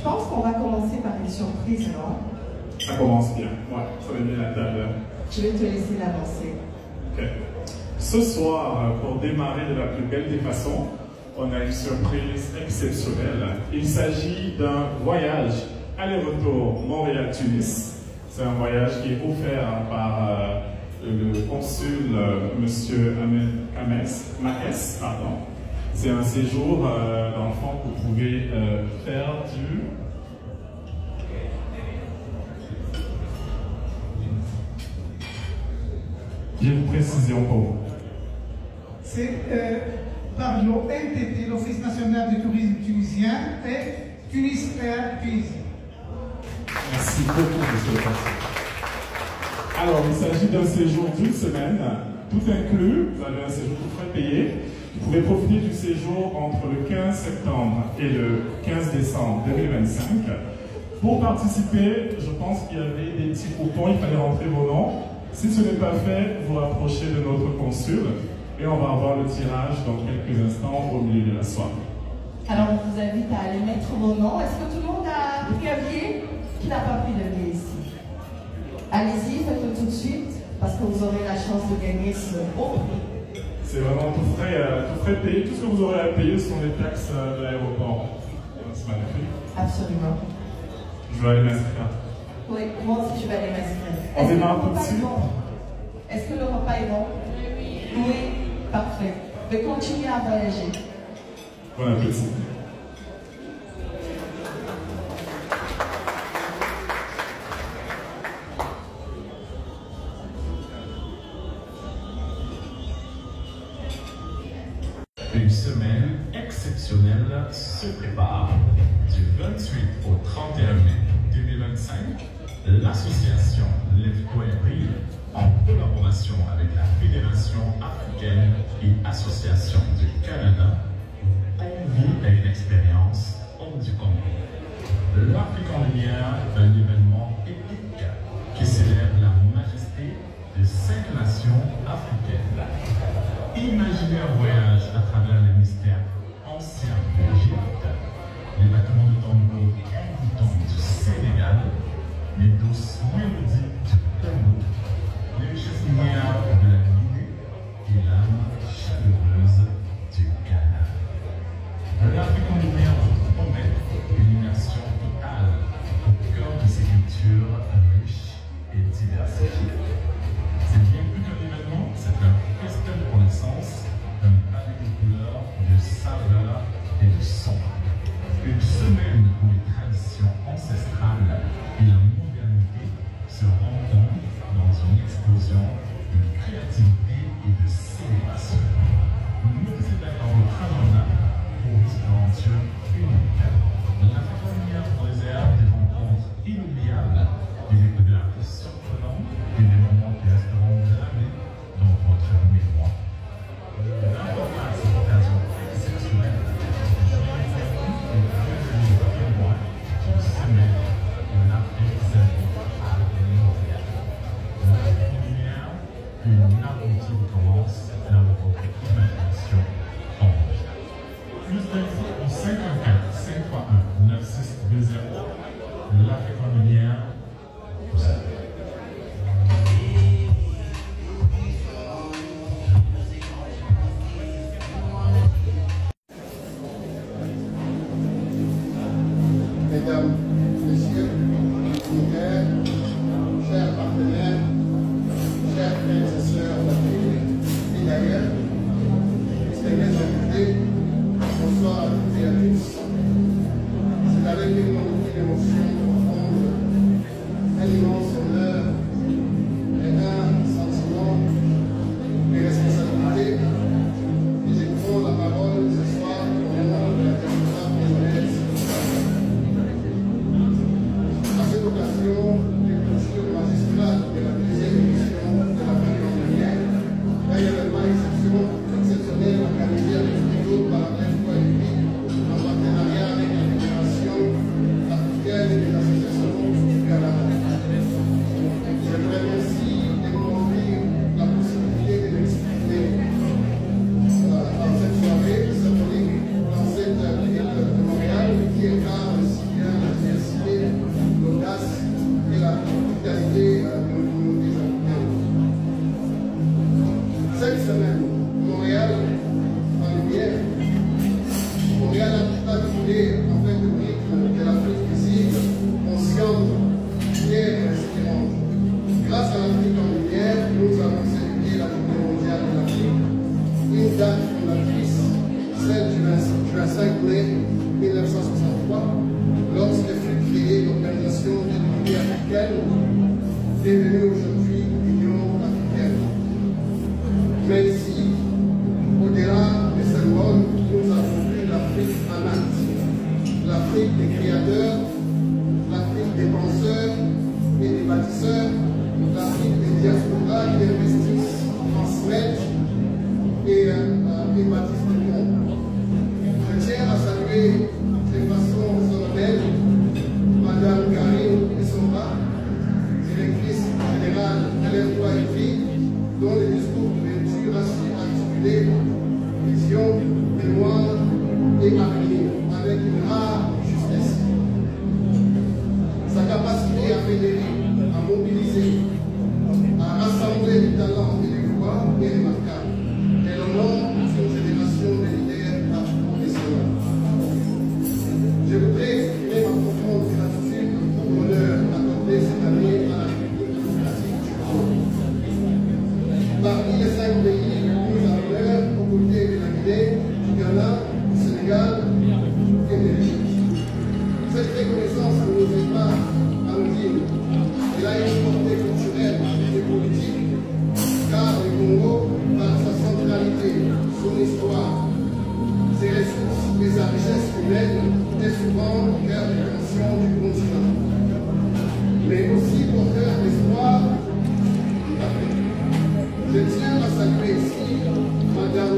pense qu'on va commencer par une surprise, non? Ça commence bien, ouais, ça va bien la table. Je vais te laisser l'avancer. Ok. Ce soir, pour démarrer de la plus belle des façons, on a une surprise exceptionnelle. Il s'agit d'un voyage aller-retour Montréal-Tunis. C'est un voyage qui est offert par le consul Monsieur Maes, pardon. C'est un séjour dans le fond que vous pouvez faire du... J'ai une précision pour vous. C'est par l'ONTT, l'Office national du tourisme tunisien, et Tunis Air Tunisie. Merci beaucoup, monsieur le consul. Alors, il s'agit d'un séjour d'une semaine, tout inclus. Vous avez un séjour tout frais payé. Vous pouvez profiter du séjour entre le 15 septembre et le 15 décembre 2025. Pour participer, je pense qu'il y avait des petits coupons, il fallait rentrer vos noms. Si ce n'est pas fait, vous rapprochez de notre consul et on va avoir le tirage dans quelques instants au milieu de la soirée. Alors, on vous invite à aller mettre vos noms. Est-ce que tout le monde a pris un billet? Qui n'a pas pris de billet ici? Allez-y, faites-le tout de suite, parce que vous aurez la chance de gagner ce beau prix. C'est vraiment tout frais payé. Tout ce que vous aurez à payer sont les taxes de l'aéroport. C'est magnifique. Absolument. Je vais aller m'inscrire. Oui, moi aussi je vais aller m'inscrire. On démarre tout de suite. Est-ce que le repas est bon? Oui. Oui, parfait. Je vais continuer à voyager. Bon appétit. Une semaine exceptionnelle se prépare. Du 28 au 31 mai 2025, l'association Lève-toi-et-Brille, en collaboration avec la Fédération africaine et Association du Canada, convie à une expérience hors du Congo. L'Afrique en lumière, un événement épique qui célèbre la majesté de 5 nations africaines. Imaginez un voyage à travers les mystères anciens d'Égypte, les bâtiments de tambour invitants du Sénégal, les douces mélodies du Congo, les richesses minières de la Guinée et l'âme chaleureuse du Ghana. L'Afrique en lumière vous promet une immersion totale au cœur de ces cultures riches et diversifiées. C'est bien plus qu'un événement, c'est un festin de connaissances, un palais de couleurs, de saveurs et de sons. Une semaine où les traditions ancestrales et la modernité se rencontrent dans une explosion de créativité et de célébration. Notez d'accord votre agenda pour une aventure unique. L'Afrique en lumière réserve des rencontres inoubliables, des découvertes surprenantes et des moments qui resteront gravés dans votre mémoire. L'important de cette occasion exceptionnelle d'une semaine où l'Afrique s'invite à Montréal. L'Afrique en lumière, une aventure commence là où votre imagination plonge. Plus d'infos au 514 531 9620. L'Afrique en lumière, vous savez. Mesdames, Messieurs, unitaires, chers partenaires, chers frères et sœurs d'Afrique et d'ailleurs, distingués invités, bonsoir à toutes et à tous. C'est avec une émotion profonde, un immense honneur et un sentiment de responsabilité que je prends la parole ce soir au nom de la diaspora congolaise. À cette occasion de clôture magistrale de la deuxième édition de l'Afrique en lumière, un événement exceptionnel organisé avec toujours par Lève-toi-et-Brille en partenariat avec la Fédération africaine et les associations du Canada. J'aimerais aussi découvrir la possibilité de m'exprimer dans cette soirée symbolique dans cette ville de Montréal qui incarne si bien à la stabilité en fait, du rythme de l'Afrique visible, consciente, fière et espérante. Grâce à l'Afrique en lumière, nous avons célébré la Journée mondiale de l'Afrique, une date fondatrice, celle du 25 mai 1963, lorsque fut créée l'Organisation de l'Unité africaine, devenue aujourd'hui l'Union africaine. Mais ici, au-delà des symboles, nous avons vu l'Afrique en acte, l'Afrique des créateurs, l'Afrique des penseurs et des bâtisseurs, l'Afrique des diasporas qui investissent, transmettent et bâtissent le monde. Je tiens à saluer de façon solennelle Madame Karine Essomba, directrice générale de l'Infoaérie, dont le discours d'ouverture a articulé vision, mémoire et avenir avec une rare justesse. Sa capacité à fédérer, à mobiliser, à rassembler les talents et les voix est remarquable. Elle honore une génération de leaders afro-professionnels. Je voudrais exprimer ma profonde gratitude pour l'honneur accordé cette année à la République démocratique du Congo. Parmi les 5 pays mis à l'honneur, aux côtés de la Guinée, du Ghana, du Sénégal et de l'Égypte. Cette reconnaissance ne nous aide pas à nous dire qu'elle a une portée culturelle et politique, car le Congo, par sa centralité, son histoire, ses ressources et sa richesse humaine, est souvent au cœur des tensions du continent, mais aussi porteur d'espoir d'Afrique. Je tiens à saluer ici Madame